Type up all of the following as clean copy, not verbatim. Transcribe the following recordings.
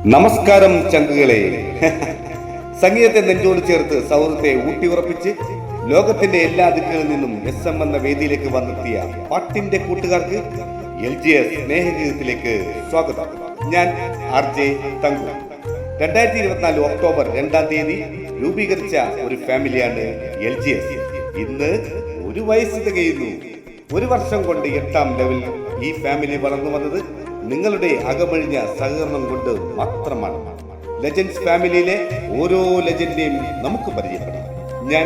നമസ്കാരം ചങ്കുകളെ. സംഗീതത്തെ നെഞ്ചോട് ചേർത്ത് സൗഹൃദത്തെ ഊട്ടിയുറപ്പിച്ച് ലോകത്തിന്റെ എല്ലാ ദിക്കുകളിൽ നിന്നും SM എന്ന വേദിയിലേക്ക് വന്നെത്തിയ പാട്ടിന്റെ കൂട്ടുകാർക്ക് LGS സ്നേഹഗീതത്തിലേക്ക് സ്വാഗതം. ഞാൻ RJ തങ്കു. 2024 ഒക്ടോബർ 2-ാം തീയതി രൂപീകരിച്ച ഒരു ഫാമിലിയാണ് LGS. ഇന്ന് ഒരു വയസ്സ് തികയുന്നു. ഒരു വർഷം കൊണ്ട് 8-ാം ലെവലിൽ ഈ ഫാമിലി വളർന്നു വന്നത് നിങ്ങളുടെ അകമഴിഞ്ഞ സഹകരണം കൊണ്ട് മാത്രമാണ്. ലെജൻഡ്സ് ഫാമിലിയിലെ ഓരോ ലെജൻഡിനെയും നമുക്ക് പരിചയപ്പെടാം. ഞാൻ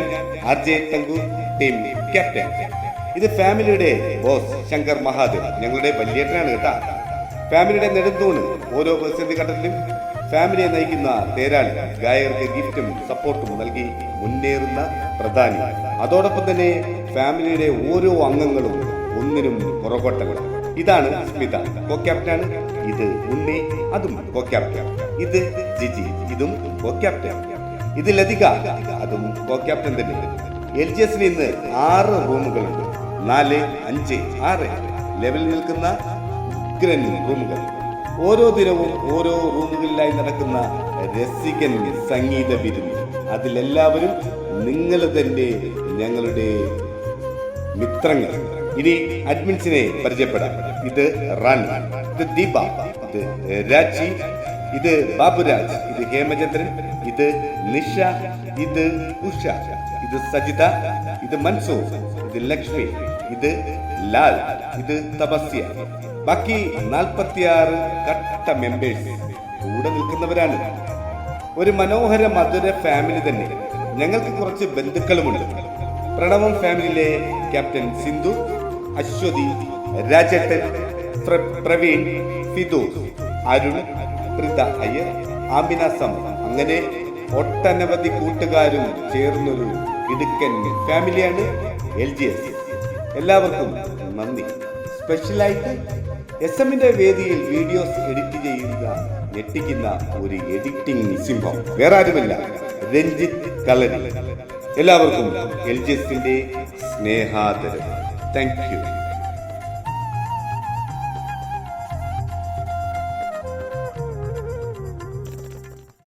RJ തങ്കു, ടീം ക്യാപ്റ്റൻ. ഇത് ഫാമിലിയുടെ ബോസ് ശങ്കർ മഹാദേവ്, ഞങ്ങളുടെ വലിയേട്ടനാണ് കേട്ടാ. ഫാമിലിയുടെ നെടുന്തൂണ്. ഓരോ പ്രതിസന്ധി ഘട്ടത്തിലും ഫാമിലിയെ നയിക്കുന്ന തേരാളി, ഗായകർക്ക് ഗിഫ്റ്റും സപ്പോർട്ടും നൽകി മുന്നേറുന്ന പ്രധാനി. അതോടൊപ്പം തന്നെ ഫാമിലിയുടെ ഓരോ അംഗങ്ങളും ഒന്നിനും പുറകോട്ടങ്ങൾ. ഇതാണ് സ്മിത, കോ ക്യാപ്റ്റനാണ്. ഇത് ഉണ്ണി, അതും കോ ക്യാപ്റ്റൻ. ഇത് ജിജി, ഇതും കോ ക്യാപ്റ്റൻ. ഇത് ലതിക, അതും കോ ക്യാപ്റ്റൻ തന്നെ. LGSന് ഇന്ന് 6 റൂമുകളുണ്ട്. 4, 5, 6 ലെവലിൽ നിൽക്കുന്ന ഉഗ്രൻ റൂമുകൾ. ഓരോ ദിനവും ഓരോ റൂമുകളിലായി നടക്കുന്ന രസികൻ സംഗീത വിരുന്ന്. അതിലെല്ലാവരും നിങ്ങൾ തന്നെ ഞങ്ങളുടെ മിത്രങ്ങൾ. ഇനി അഡ്മിൻസിനെ പരിചയപ്പെടാം. ഇത് റാണി, ഇത് ദീപ, ഇത് രാജി, ഇത് ബാബുരാജ്, ഇത് ഹേമചന്ദ്രൻ, ഇത് നിഷ, ഇത് ഉഷ, ഇത് സജിത, ഇത് മൻസൂർ, ഇത് ലക്ഷ്മി, ഇത് ലാൽ, ഇത് തപസ്യ. ബാക്കി 46 കട്ട മെമ്പേഴ്സ് കൂടെ നിൽക്കുന്നവരാണ്. ഒരു മനോഹര മധുര ഫാമിലി തന്നെ. ഞങ്ങൾക്ക് കുറച്ച് ബന്ധുക്കളുമുണ്ട്. പ്രണവം ഫാമിലിയിലെ ക്യാപ്റ്റൻ സിന്ധു, അശ്വതി, രാജേട്ടൻ, പ്രവീൺ, ഫിദോസ്, അരുൺ, പ്രിത അയ്യർ, ആമിന സം, അങ്ങനെ ഒട്ടനവധി കൂട്ടുകാരും ചേർന്നൊരു ഇടുക്കൻ ഫാമിലിയാണ് LGS. എല്ലാവർക്കും നന്ദി. സ്പെഷ്യലായിട്ട് SM-ന്റെ വേദിയിൽ വീഡിയോസ് എഡിറ്റ് ചെയ്യുന്ന ഞെട്ടിക്കുന്ന ഒരു എഡിറ്റിംഗ് സിംഹം വേറെ ആരുമില്ല, രഞ്ജിത്ത് കളരി. എല്ലാവർക്കും LGSന്റെ സ്നേഹാദരം. Thank you.